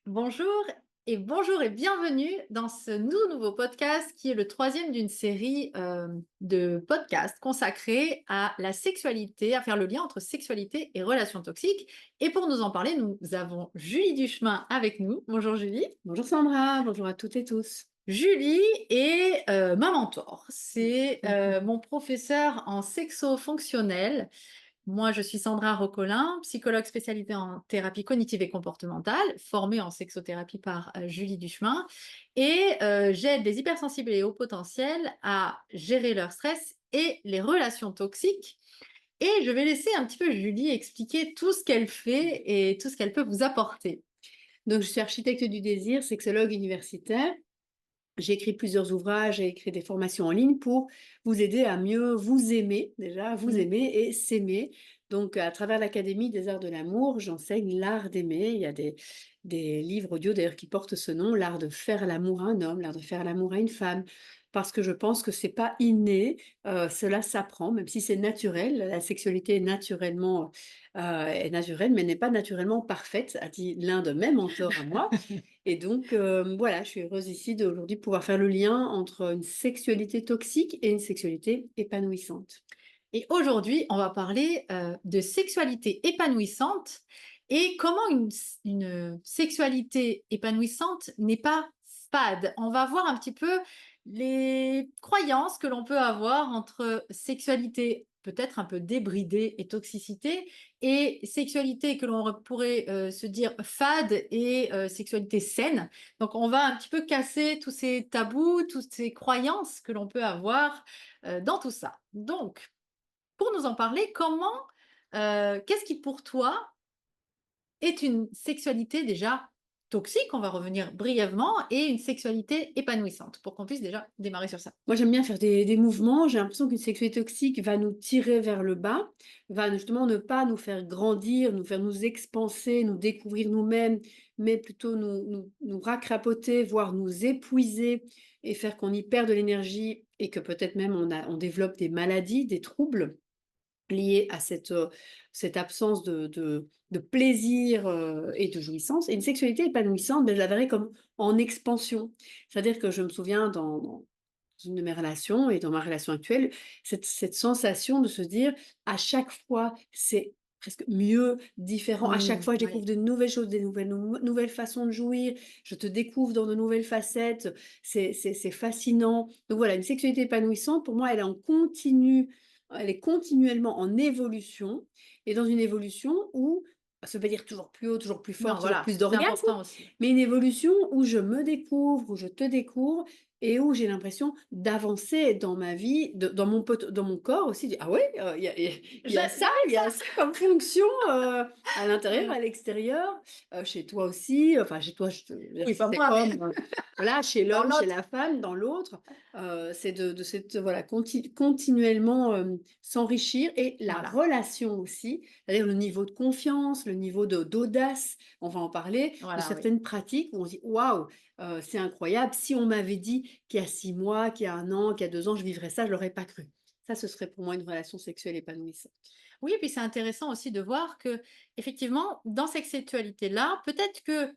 Bonjour et bienvenue dans ce nouveau podcast qui est le troisième d'une série de podcasts consacrés à la sexualité, à faire le lien entre sexualité et relations toxiques. Et pour nous en parler, nous avons Julie Duchemin avec nous. Bonjour Julie. Bonjour Sandra, bonjour à toutes et tous. Julie est ma mentor. C'est Mhm. mon professeur en sexo-fonctionnel. Moi, je suis Sandra Rocolin, psychologue spécialisée en thérapie cognitive et comportementale, formée en sexothérapie par Julie Duchemin. Et j'aide les hypersensibles et hauts potentiels à gérer leur stress et les relations toxiques. Et je vais laisser un petit peu Julie expliquer tout ce qu'elle fait et tout ce qu'elle peut vous apporter. Donc, je suis architecte du désir, sexologue universitaire. J'ai écrit plusieurs ouvrages, j'ai écrit des formations en ligne pour vous aider à mieux vous aimer, déjà, vous Mm. aimer et s'aimer. Donc, à travers l'Académie des arts de l'amour, j'enseigne l'art d'aimer. Il y a des livres audio d'ailleurs qui portent ce nom, l'art de faire l'amour à un homme, l'art de faire l'amour à une femme, parce que je pense que c'est pas inné, cela s'apprend, même si c'est naturel. La sexualité est naturelle, mais n'est pas naturellement parfaite, a dit l'un de mes mentors à moi. Et donc, voilà, je suis heureuse ici d'aujourd'hui pouvoir faire le lien entre une sexualité toxique et une sexualité épanouissante. Et aujourd'hui, on va parler de sexualité épanouissante et comment une sexualité épanouissante n'est pas fade. On va voir un petit peu les croyances que l'on peut avoir entre sexualité peut-être un peu débridée et toxicité et sexualité que l'on pourrait se dire fade et sexualité saine. Donc on va un petit peu casser tous ces tabous, toutes ces croyances que l'on peut avoir dans tout ça. Donc, pour nous en parler, qu'est-ce qui pour toi est une sexualité déjà toxique, on va revenir brièvement, et une sexualité épanouissante, pour qu'on puisse déjà démarrer sur ça? Moi, j'aime bien faire des mouvements. J'ai l'impression qu'une sexualité toxique va nous tirer vers le bas, va justement ne pas nous faire grandir, nous faire nous expanser, nous découvrir nous-mêmes, mais plutôt nous racrapoter, voire nous épuiser et faire qu'on y perd de l'énergie et que peut-être même on développe des maladies, des troubles liés à cette absence de plaisir, et de jouissance. Et une sexualité épanouissante, ben, je la verrais comme en expansion. C'est-à-dire que je me souviens dans une de mes relations et dans ma relation actuelle, cette sensation de se dire: «À chaque fois, c'est presque mieux, différent. À chaque Mmh, fois, je découvre oui. de nouvelles choses, des nouvelles façons de jouir. Je te découvre dans de nouvelles facettes. C'est fascinant». Donc voilà, une sexualité épanouissante, pour moi, elle est continuellement en évolution et dans une évolution où ça veut pas dire toujours plus haut, toujours plus fort, Non, toujours voilà, plus c'est d'orgasme, important aussi. mais une évolution où je me découvre, où je te découvre et où j'ai l'impression d'avancer dans ma vie, dans mon corps aussi. Ah ouais, il y a ça, J'aime il y a ça comme fonction à l'intérieur, ça! à l'extérieur, chez toi aussi, enfin chez toi, je veux dire, Oui, si pas c'est moi, mais homme, voilà, chez dans l'homme, chez l'autre. la femme, dans l'autre, c'est de cette, voilà, continuellement s'enrichir et la Voilà, relation aussi, c'est-à-dire le niveau de confiance, le niveau d'audace, on va en parler, de voilà, oui. certaines pratiques où on se dit: «Waouh, c'est incroyable, si on m'avait dit qu'il y a 6 mois, qu'il y a 1 an, qu'il y a 2 ans, je vivrais ça, je l'aurais pas cru». Ça, ce serait pour moi une relation sexuelle épanouissante. Oui, et puis c'est intéressant aussi de voir que, effectivement, dans cette sexualité-là, peut-être que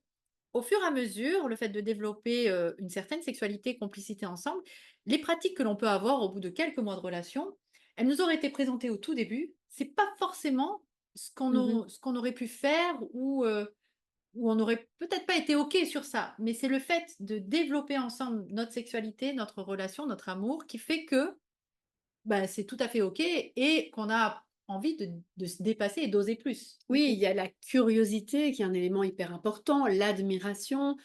au fur et à mesure, le fait de développer, une certaine sexualité, complicité ensemble, les pratiques que l'on peut avoir au bout de quelques mois de relation, elles nous auraient été présentées au tout début. C'est pas forcément Mmh. ce qu'on aurait pu faire ou on n'aurait peut-être pas été OK sur ça. Mais c'est le fait de développer ensemble notre sexualité, notre relation, notre amour qui fait que, bah, c'est tout à fait OK et qu'on a envie de se dépasser et d'oser plus, du Oui, il coup. y a la curiosité qui est un élément hyper important, l'admiration.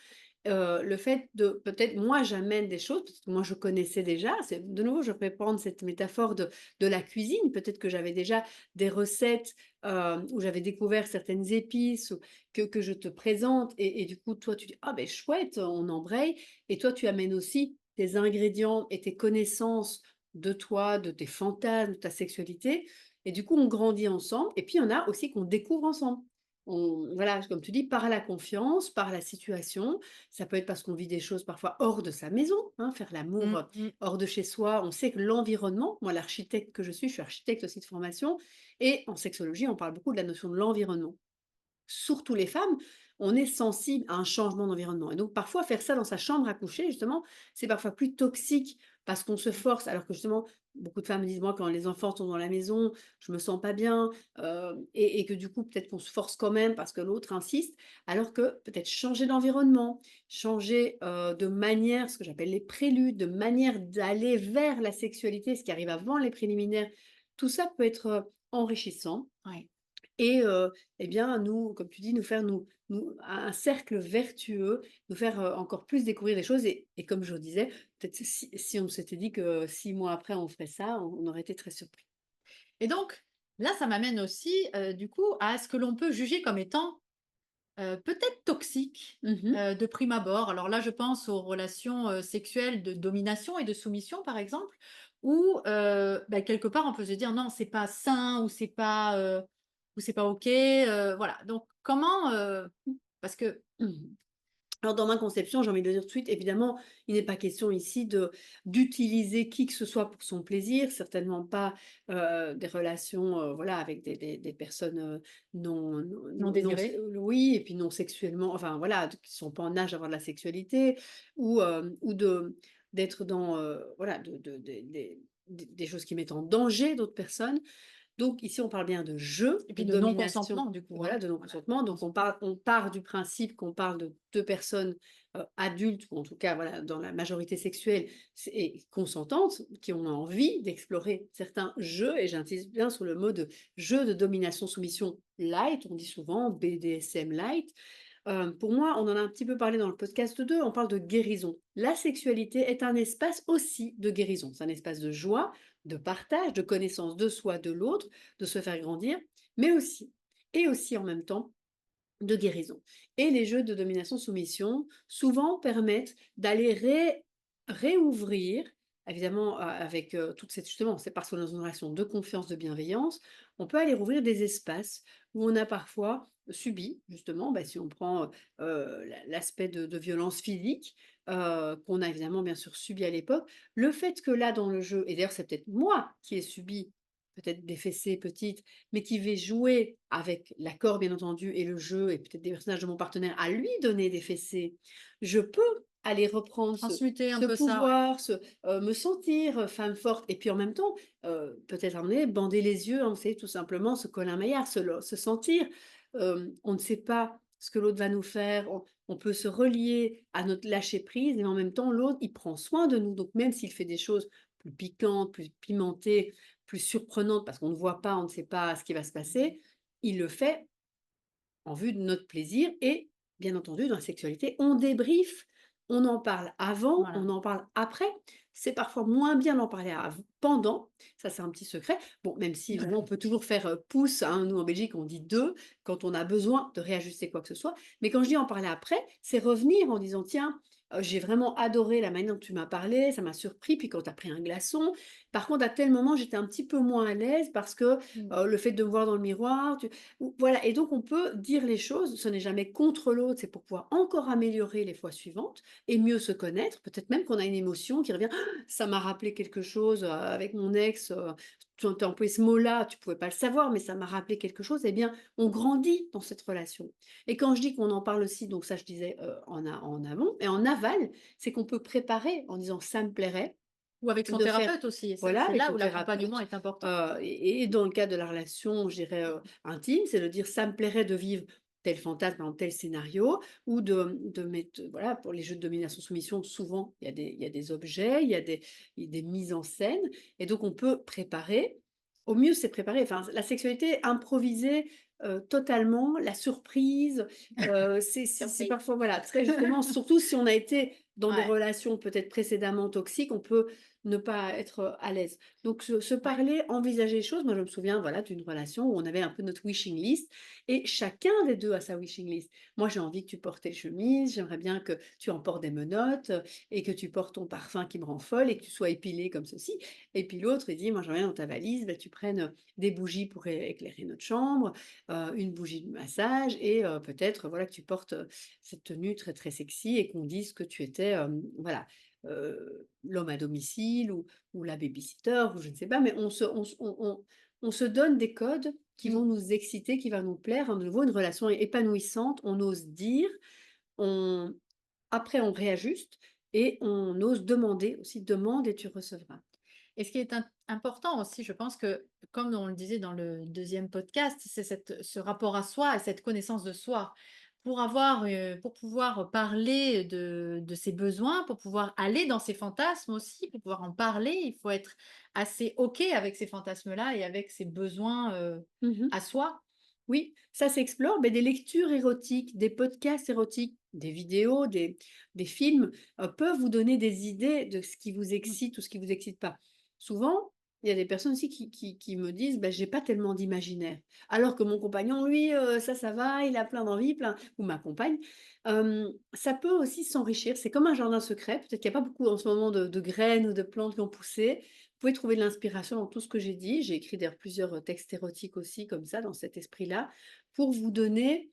Le fait de peut-être moi j'amène des choses, parce que moi je connaissais déjà, c'est de nouveau je vais prendre cette métaphore de la cuisine, peut-être que j'avais déjà des recettes, où j'avais découvert certaines épices ou que je te présente et du coup toi tu dis: «Ah ben chouette, on embraye» et toi tu amènes aussi tes ingrédients et tes connaissances de toi, de tes fantasmes, de ta sexualité et du coup on grandit ensemble et puis il y en a aussi qu'on découvre ensemble. On voilà, comme tu dis, par la confiance, par la situation, ça peut être parce qu'on vit des choses parfois hors de sa maison, hein, faire l'amour, Mmh mh. hors de chez soi. On sait que l'environnement, moi l'architecte que je suis architecte aussi de formation et en sexologie, on parle beaucoup de la notion de l'environnement. Surtout les femmes, on est sensible à un changement d'environnement et donc parfois faire ça dans sa chambre à coucher justement, c'est parfois plus toxique parce qu'on se force alors que justement beaucoup de femmes me disent: «Moi quand les enfants sont dans la maison, je me sens pas bien», et que du coup peut-être qu'on se force quand même parce que l'autre insiste. Alors que peut-être changer d'environnement, changer, de manière, ce que j'appelle les préludes, de manière d'aller vers la sexualité, ce qui arrive avant les préliminaires, tout ça peut être, enrichissant Ouais. et et bien nous, comme tu dis, nous faire nous un cercle vertueux, nous faire, encore plus découvrir des choses et comme je le disais, peut-être si on s'était dit que 6 mois après on ferait ça, on aurait été très surpris. Et donc, là, ça m'amène aussi, du coup, à ce que l'on peut juger comme étant, peut-être toxique, Mmh. de prime abord. Alors là, je pense aux relations, sexuelles de domination et de soumission, par exemple, où, bah, quelque part, on peut se dire: «Non, c'est pas sain» ou «C'est pas OK», voilà. Donc comment, parce que Mmh. Alors dans ma conception, j'ai envie de dire tout de suite, évidemment, il n'est pas question ici de d'utiliser qui que ce soit pour son plaisir, certainement pas, des relations, voilà, avec des personnes, non non non non désiré. oui et puis non sexuellement, enfin voilà, qui ne sont pas en âge d'avoir de la sexualité ou de d'être dans, voilà, de des choses qui mettent en danger d'autres personnes. Donc ici, on parle bien de jeu, Et de puis de domination, non-consentement, du coup, voilà, hein. de Voilà, non-consentement. Donc non-consentement. on part du principe qu'on parle de 2 personnes, adultes ou en tout cas, voilà, dans la majorité sexuelle c'est et consentantes, qui ont envie d'explorer certains jeux et j'insiste bien sur le mot de jeu de domination-soumission light, on dit souvent BDSM light. Pour moi, on en a un petit peu parlé dans le podcast 2. On parle de guérison. La sexualité est un espace aussi de guérison. C'est un espace de joie, de partage, de connaissance de soi, de l'autre, de se faire grandir, mais aussi et aussi en même temps de guérison. Et les jeux de domination-soumission, souvent permettent d'aller réouvrir, évidemment, avec, toute cette justement, c'est parce qu'on est dans une relation de confiance, de bienveillance, on peut aller rouvrir des espaces où on a parfois subi, justement, bah, si on prend, l'aspect de violence physique, qu'on a évidemment, bien sûr, subi à l'époque. Le fait que là, dans le jeu et d'ailleurs, c'est peut-être moi qui ai subi peut-être des fessées petites mais qui vais jouer avec l'accord bien entendu et le jeu et peut-être des personnages de mon partenaire à lui donner des fessées, je peux aller reprendre Transmuter un ce peu ça, ouais. pouvoir, me sentir, femme forte et puis en même temps, peut-être amener bander les yeux, hein, vous savez tout simplement ce Colin Maillard, se sentir, on ne sait pas ce que l'autre va nous faire, on peut se relier à notre lâcher prise mais en même temps l'autre il prend soin de nous donc même s'il fait des choses plus piquantes, plus pimentées, plus surprenante parce qu'on ne voit pas, on ne sait pas ce qui va se passer, il le fait en vue de notre plaisir et bien entendu dans la sexualité, on débriefe, on en parle avant, Voilà. on en parle après. C'est parfois moins bien d'en parler pendant, ça c'est un petit secret. Bon, même si vraiment on peut toujours faire pouce, hein, nous en Belgique on dit deux quand on a besoin de réajuster quoi que ce soit. Mais quand je dis en parler après, c'est revenir en disant tiens, j'ai vraiment adoré la manière dont tu m'as parlé, ça m'a surpris. Puis quand tu as pris un glaçon, par contre à tel moment j'étais un petit peu moins à l'aise parce que Mmh. le fait de me voir dans le miroir, ou voilà et donc on peut dire les choses, ce n'est jamais contre l'autre, c'est pour pouvoir encore améliorer les fois suivantes et mieux se connaître. Peut-être même qu'on a une émotion qui revient: «Ah, ça m'a rappelé quelque chose, avec mon ex, tu as employé ce mot-là, tu pouvais pas le savoir, mais ça m'a rappelé quelque chose». Eh bien, on grandit dans cette relation et quand je dis qu'on en parle aussi, donc ça je disais, en amont et en aval, c'est qu'on peut préparer en disant: «Ça me plairait». Ou avec son De faire thérapeute aussi, et voilà, c'est avec là son où l'accompagnement thérapeute, est important. et dans le cadre de la relation, je dirais, intime, c'est de dire: «Ça me plairait de vivre tel fantasme, par exemple, tel scénario» ou de mettre, voilà, pour les jeux de domination-soumission, souvent, il y a des objets, il y a des mises en scène et donc on peut préparer. Au mieux, c'est préparer, enfin, la sexualité improvisée, totalement, la surprise, c'est Surprise. parfois, voilà, très justement, surtout si on a été dans des Ouais, relations peut-être précédemment toxiques, on peut ne pas être, à l'aise. Donc se ouais. parler, envisager les choses. Moi, je me souviens, voilà, d'une relation où on avait un peu notre wishing list et chacun des 2 a sa wishing list. Moi, j'ai envie que tu portes telle chemise, j'aimerais bien que tu en portes des menottes, et que tu portes ton parfum qui me rend folle et que tu sois épilée comme ceci. Et puis l'autre, il dit: «Moi, j'aimerais bien dans ta valise, bah, tu prennes, des bougies pour éclairer notre chambre, une bougie de massage et peut-être, voilà, que tu portes, cette tenue très, très sexy et qu'on dise que tu étais, voilà, l'homme à domicile ou la baby-sitter ou je ne sais pas, mais on se on on se donne des codes qui Mmh. vont nous exciter, qui va nous plaire. De nouveau, une relation épanouissante, on ose dire, on après on réajuste et on ose demander aussi: «Demande et tu recevras». Et ce qui est important aussi, je pense que, comme on le disait dans le deuxième podcast, c'est ce rapport à soi et cette connaissance de soi. Pour pouvoir parler de ses besoins, pour pouvoir aller dans ses fantasmes aussi, pour pouvoir en parler, il faut être assez OK avec ces fantasmes-là et avec ses besoins, Mmh. à soi. Oui, ça s'explore, beh, des lectures érotiques, des podcasts érotiques, des vidéos, des films, peuvent vous donner des idées de ce qui vous Mmh. excite ou ce qui vous excite pas. Souvent, il y a des personnes aussi qui me disent: «Bah, j'ai pas tellement d'imaginaire». Alors que mon compagnon, lui, ça va, il a plein d'envies, plein ou ma compagne. Ça peut aussi s'enrichir, c'est comme un jardin secret. Peut-être qu'il y a pas beaucoup en ce moment de graines ou de plantes qui ont poussé. Vous pouvez trouver de l'inspiration dans tout ce que j'ai dit. J'ai écrit d'ailleurs plusieurs, textes érotiques aussi comme ça, dans cet esprit-là, pour vous donner,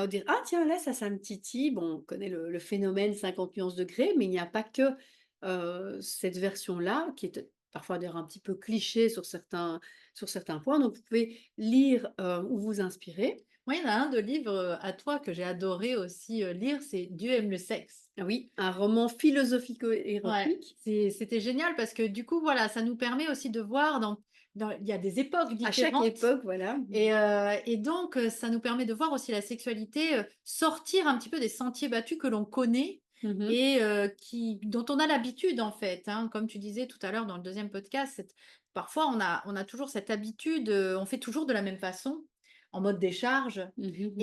dire: «Ah tiens, là, ça me titille». Bon, on connaît le phénomène 50 nuances degrés, mais il n'y a pas que, cette version-là, qui est parfois d'ailleurs un petit peu cliché sur certains points. Donc vous pouvez lire, ou vous inspirer. Moi, il y en a un de livre, à toi que j'ai adoré aussi, lire, c'est «Dieu aime le sexe». Ah oui, un roman Ouais, philosophico-érotique. c'était génial parce que du coup, voilà, ça nous permet aussi de voir dans il y a des époques À chaque différentes époque, voilà. et donc ça nous permet de voir aussi la sexualité, sortir un petit peu des sentiers battus que l'on connaît Mmh. et qui dont on a l'habitude en fait, hein. Comme tu disais tout à l'heure dans le deuxième podcast, parfois on a toujours cette habitude, on fait toujours de la même façon, en mode décharge Mmh mh, mmh.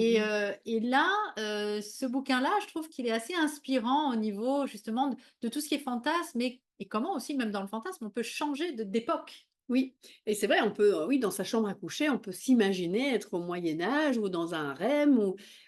et là, ce bouquin-là, je trouve qu'il est assez inspirant au niveau justement de tout ce qui est fantasme et comment aussi même dans le fantasme, on peut changer d'époque. Oui, et c'est vrai, on peut, oui, dans sa chambre à coucher, on peut s'imaginer être au Moyen Âge ou dans un harem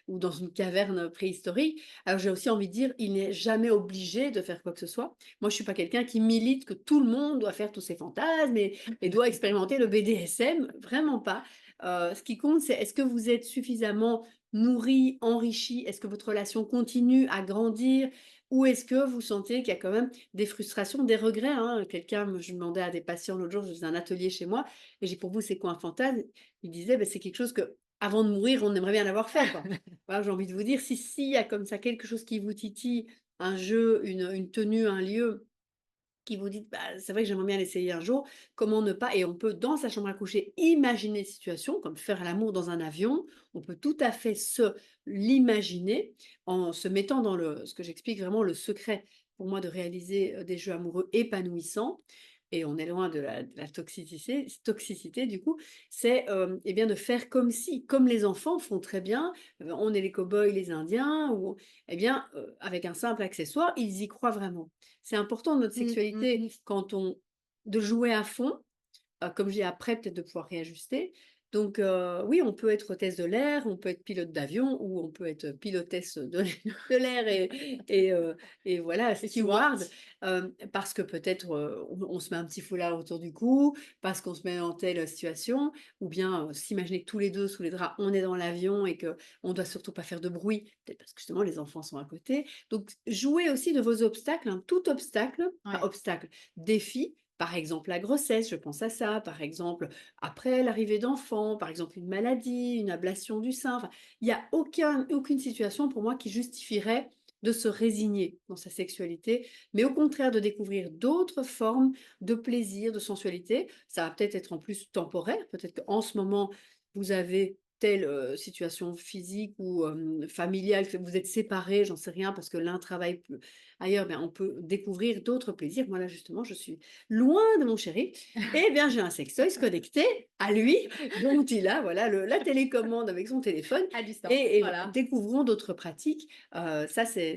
ou dans une caverne préhistorique. Alors j'ai aussi envie de dire, il n'est jamais obligé de faire quoi que ce soit. Moi, je suis pas quelqu'un qui milite que tout le monde doit faire tous ses fantasmes et doit expérimenter le BDSM, vraiment pas. Ce qui compte, c'est est-ce que vous êtes suffisamment nourri, enrichi? Est-ce que votre relation continue à grandir? Ou est-ce que vous sentez qu'il y a quand même des frustrations, des regrets, hein. Je demandais à des patients l'autre jour, je faisais un atelier chez moi et j'ai: «Pour vous, c'est quoi un fantasme?» Ils disaient: «Beh, c'est quelque chose que avant de mourir, on aimerait bien l'avoir fait, quoi». Voilà, j'ai envie de vous dire, si s'il y a comme ça quelque chose qui vous titille, un jeu, une tenue, un lieu qui vous dites: «Bah, c'est vrai que j'aimerais bien l'essayer un jour», comment ne pas et on peut dans sa chambre à coucher imaginer des situations comme faire l'amour dans un avion. On peut tout à fait se l'imaginer en se mettant dans le ce que j'explique vraiment le secret pour moi de réaliser, des jeux amoureux épanouissants et on est loin de la toxicité du coup. C'est, et bien de faire comme si, comme les enfants font très bien, on est les cow-boys, les indiens ou eh bien, avec un simple accessoire, ils y croient vraiment. C'est important notre Mmh, mmh sexualité mh. quand on de jouer à fond, comme je dis après peut-être de pouvoir réajuster. Donc oui, on peut être hôtesse de l'air, on peut être pilote d'avion ou on peut être pilotesse de de l'air et heu et voilà, Et Stewart. steward, parce que peut-être, on se met un petit foulard autour du cou, parce qu'on se met en telle situation ou bien, s'imaginer que tous les 2 sous les draps, on est dans l'avion et que on doit surtout pas faire de bruit, peut-être parce que justement les enfants sont à côté. Donc jouez aussi de vos obstacles, hein, tout obstacle, enfin Ouais. obstacle, défi, par exemple la grossesse, je pense à ça, par exemple après l'arrivée d'enfants, par exemple une maladie, une ablation du sein, enfin, il y a aucune situation pour moi qui justifierait de se résigner dans sa sexualité, mais au contraire de découvrir d'autres formes de plaisir, de sensualité. Ça va peut-être être en plus temporaire, peut-être qu'en ce moment, vous avez telle, situation physique ou familiale, que vous êtes séparés, j'en sais rien, parce que l'un travaille plus ailleurs, ben, on peut découvrir d'autres plaisirs. Moi là, justement, je suis loin de mon chéri eh bien, j'ai un sextoy connecté à lui, dont il a, voilà, la télécommande avec son téléphone À distance, voilà. découvrons d'autres pratiques. Ça, c'est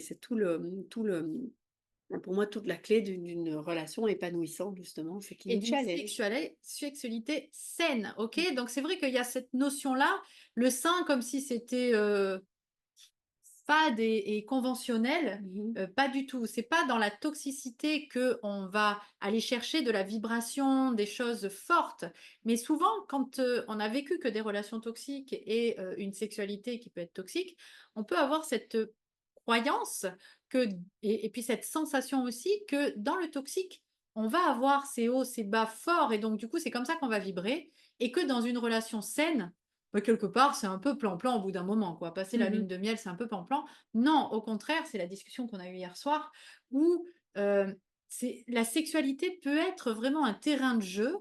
pour moi, toute la clé d'une relation épanouissante, justement, c'est qu'il Et nous d'une challenge. sexualité saine, OK? Donc c'est vrai qu'il y a cette notion-là, le sein comme si c'était, fade et conventionnel, Mmh mh. pas du tout. C'est pas dans la toxicité que on va aller chercher de la vibration, des choses fortes, mais souvent quand, on a vécu que des relations toxiques et une sexualité qui peut être toxique, on peut avoir cette, croyance que et puis cette sensation aussi que dans le toxique, on va avoir ces hauts, ces bas forts et donc du coup, c'est comme ça qu'on va vibrer et que dans une relation saine, bah, quelque part, c'est un peu plan-plan au bout d'un moment, quoi. Passer la lune Mmh. de miel, c'est un peu plan-plan. Non, au contraire, c'est la discussion qu'on a eue hier soir où, c'est la sexualité peut être vraiment un terrain de jeu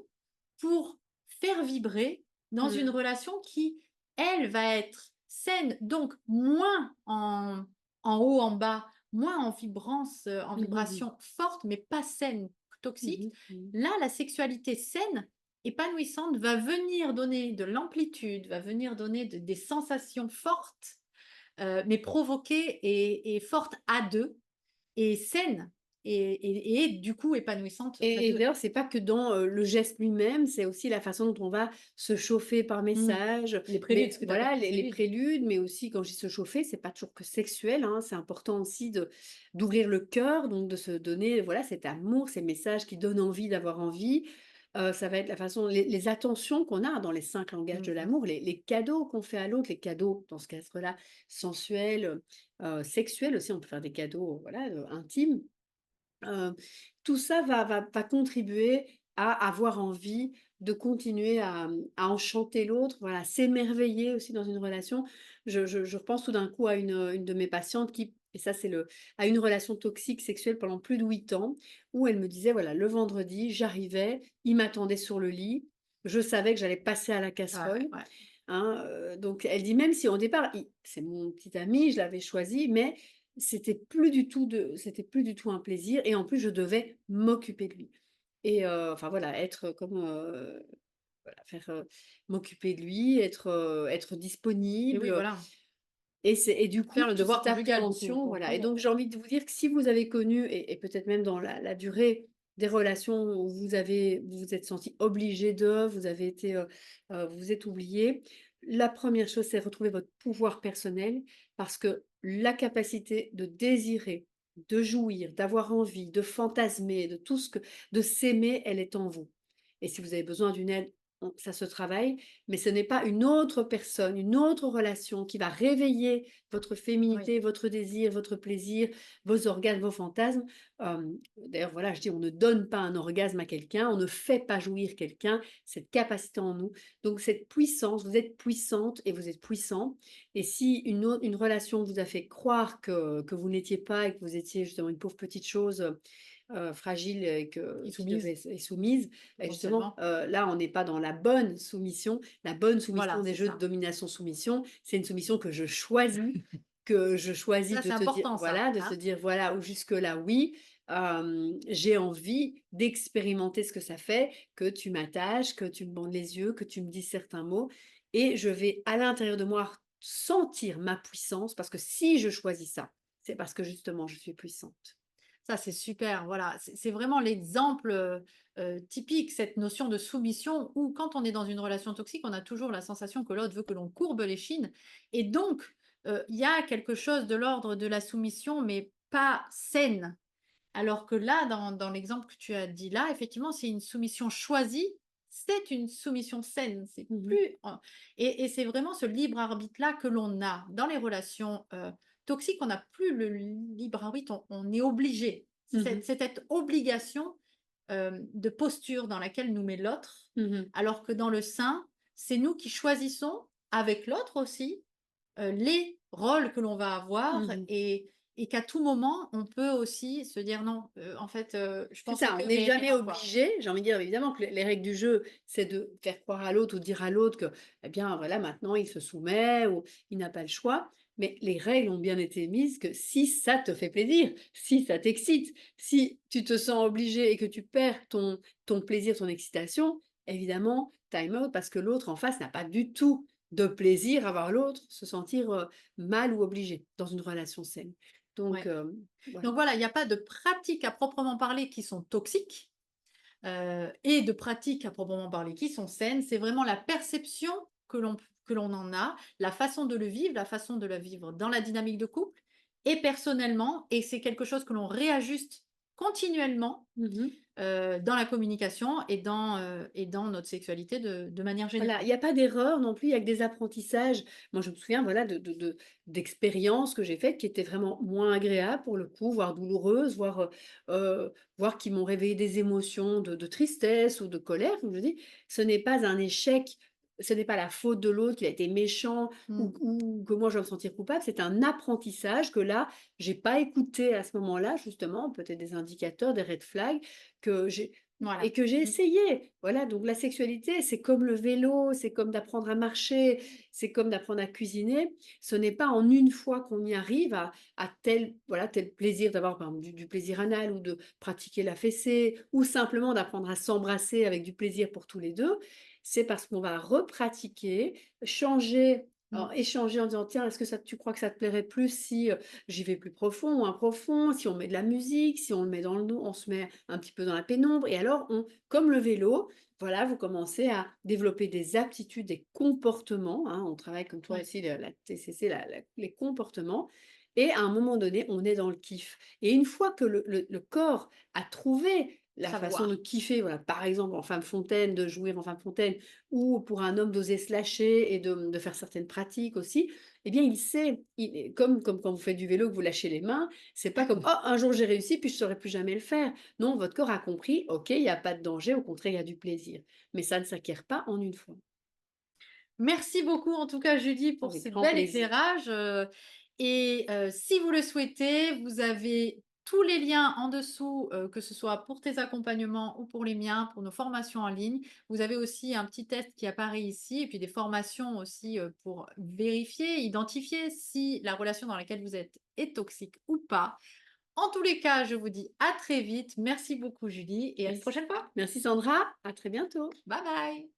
pour faire vibrer dans une Mmh. relation qui, elle, va être saine, donc moins en haut, en bas, moins en vibrance, en Mmh mh, mmh. vibration forte, mais pas saine, Mmh toxique. mh. Mmh. Là, la sexualité saine, épanouissante, va venir donner de l'amplitude, va venir donner des sensations fortes, mais provoquées et fortes à deux, et saines, et du coup épanouissantes à Et deux. d'ailleurs, c'est pas que dans, le geste lui-même, c'est aussi la façon dont on va se chauffer par Mmh. message, Les préludes, mais ce que tu appelles voilà, les les préludes. préludes, mais aussi quand je dis se chauffer, c'est pas toujours que sexuel, hein. C'est important aussi de d'ouvrir le cœur, donc de se donner, voilà, cet amour, ces messages qui donnent envie d'avoir envie. Ça va être la façon les attentions qu'on a dans les 5 langages de Mmh mh. l'amour, les cadeaux qu'on fait à l'autre, les cadeaux dans ce cadre-là sensuels, sexuels aussi, on peut faire des cadeaux, voilà, intimes. Heu, Tout ça va contribuer à avoir envie de continuer à enchanter l'autre, voilà, s'émerveiller aussi dans une relation. Je repense tout d'un coup à une de mes patientes qui et ça c'est le a une relation toxique sexuelle pendant plus de 8 ans, où elle me disait, voilà, le vendredi, j'arrivais, il m'attendait sur le lit, je savais que j'allais passer à la Ouais, casserole, ouais. hein, donc elle dit même si au départ, il c'est mon petit ami, je l'avais choisi, mais c'était plus du tout un plaisir et en plus je devais m'occuper de lui et enfin voilà, être comme, voilà, m'occuper de lui, être Et oui, disponible, voilà, et du coup, faire le toute devoir cette conjugal beaucoup, appréhension, donc voilà, et oui. donc j'ai envie de vous dire que si vous avez connu et peut-être même dans la durée des relations où vous vous êtes senti obligé de, vous avez été, vous vous êtes oublié, la première chose, c'est retrouver votre pouvoir personnel parce que la capacité de désirer, de jouir, d'avoir envie, de fantasmer, de tout ce que de s'aimer, elle est en vous, et si vous avez besoin d'une aide, on ça se travaille, mais ce n'est pas une autre personne, une autre relation qui va réveiller votre Oui, féminité, votre désir, votre plaisir, vos orgasmes, vos fantasmes. D'ailleurs, voilà, je dis, on ne donne pas un orgasme à quelqu'un, on ne fait pas jouir quelqu'un, cette capacité en nous. Donc cette puissance, vous êtes puissante et vous êtes puissant. Et si une relation vous a fait croire que vous n'étiez pas et que vous étiez justement une pauvre petite chose, fragile et et qui soumise devait et soumise, et justement, potentiellement. là, on n'est pas dans la bonne soumission. La bonne Voilà, soumission des c'est jeux de ça. domination-soumission, c'est une soumission que je choisis Ça, de c'est te dire important ça, voilà, de te hein. dire: «Voilà, ou jusque-là, oui, j'ai envie d'expérimenter ce que ça fait, que tu m'attaches, que tu me bandes les yeux, que tu me dis certains mots, et je vais à l'intérieur de moi sentir ma puissance, parce que si je choisis ça, c'est parce que justement je suis puissante». Ça, c'est super, voilà. C'est vraiment l'exemple, typique, cette notion de soumission où quand on est dans une relation toxique, on a toujours la sensation que l'autre veut que l'on courbe l'échine, et donc il y a quelque chose de l'ordre de la soumission, mais pas saine. Alors que là, dans l'exemple que tu as dit là, effectivement, c'est une soumission choisie, c'est une soumission saine. C'est Mmh mh. plus et c'est vraiment ce libre arbitre-là que l'on a. Dans les relations, toxiques, on n'a plus le libre arbitre, on est obligé. Mmh. C'est cette obligation, de posture dans laquelle nous met l'autre, Mmh. alors que dans le sein, c'est nous qui choisissons, avec l'autre aussi, les rôles que l'on va avoir, Mmh. et qu'à tout moment, on peut aussi se dire: «Non, en fait, je C'est pensais ça, que» on n'est mais jamais non, quoi. obligé. J'ai envie de dire évidemment que les règles du jeu, c'est de faire croire à l'autre ou dire à l'autre que, eh bien, voilà, maintenant il se soumet ou il n'a pas le choix. Mais les règles ont bien été mises que si ça te fait plaisir, si ça t'excite, si tu te sens obligé et que tu perds ton plaisir, ton excitation, évidemment, time out parce que l'autre en face n'a pas du tout de plaisir à voir l'autre se sentir, mal ou obligé dans une relation saine. Donc, Ouais. voilà. Donc voilà, il n'y a pas de pratiques à proprement parler qui sont toxiques, et de pratiques à proprement parler qui sont saines. C'est vraiment la perception que l'on en a, la façon de le vivre, la façon de la vivre dans la dynamique de couple et personnellement, et c'est quelque chose que l'on réajuste continuellement. Mmh. dans la communication et dans notre sexualité de manière Voilà, générale. il y a pas d'erreur non plus, il y a que des apprentissages. Moi, je me souviens, voilà, d'expériences que j'ai faites qui étaient vraiment moins agréables pour le coup, voire douloureuses, voire qui m'ont réveillé des émotions de tristesse ou de colère. Donc je dis: «Ce n'est pas un échec, ce n'est pas la faute de l'autre, qu'il a été méchant Mmh. ou que moi je dois me sentir coupable». C'est un apprentissage que là, j'ai pas écouté à ce moment-là justement, peut-être des indicateurs, des red flags que j'ai Voilà. et que j'ai Mmh. essayé. Voilà, donc la sexualité, c'est comme le vélo, c'est comme d'apprendre à marcher, c'est comme d'apprendre à cuisiner. Ce n'est pas en une fois qu'on y arrive à tel, voilà, tel plaisir d'avoir par exemple du plaisir anal ou de pratiquer la fessée ou simplement d'apprendre à s'embrasser avec du plaisir pour tous les 2. C'est parce qu'on va repratiquer, changer, Mmh. alors échanger en disant: «Tiens, est-ce que ça tu crois que ça te plairait plus si, j'y vais plus profond, moins profond, si on met de la musique, si on le met dans le dos, on se met un petit peu dans la pénombre». Et alors on, comme le vélo, voilà, vous commencez à développer des aptitudes, des comportements, hein. On travaille comme toi Ouais. aussi la TCC, les comportements, et à un moment donné, on est dans le kiff. Et une fois que le corps a trouvé la façon de Savoir. kiffer, voilà, par exemple en femme fontaine, de jouir en femme fontaine, ou pour un homme d'oser se lâcher et de faire certaines pratiques aussi, eh bien il sait, comme quand vous faites du vélo, que vous lâchez les mains, c'est pas comme: «Oh, un jour j'ai réussi, puis je saurais plus jamais le faire». Non, votre corps a compris: «OK, il y a pas de danger, au contraire, il y a du plaisir». Mais ça ne s'acquiert pas en une fois. Merci beaucoup en tout cas Julie pour Avec ce grand bel plaisir. éclairage, si vous le souhaitez, vous avez tous les liens en dessous, que ce soit pour tes accompagnements ou pour les miens, pour nos formations en ligne. Vous avez aussi un petit test qui apparaît ici et puis des formations aussi, pour vérifier, identifier si la relation dans laquelle vous êtes est toxique ou pas. En tous les cas, je vous dis à très vite. Merci beaucoup Julie et à une Merci. prochaine fois. Merci Sandra, à très bientôt. Bye bye.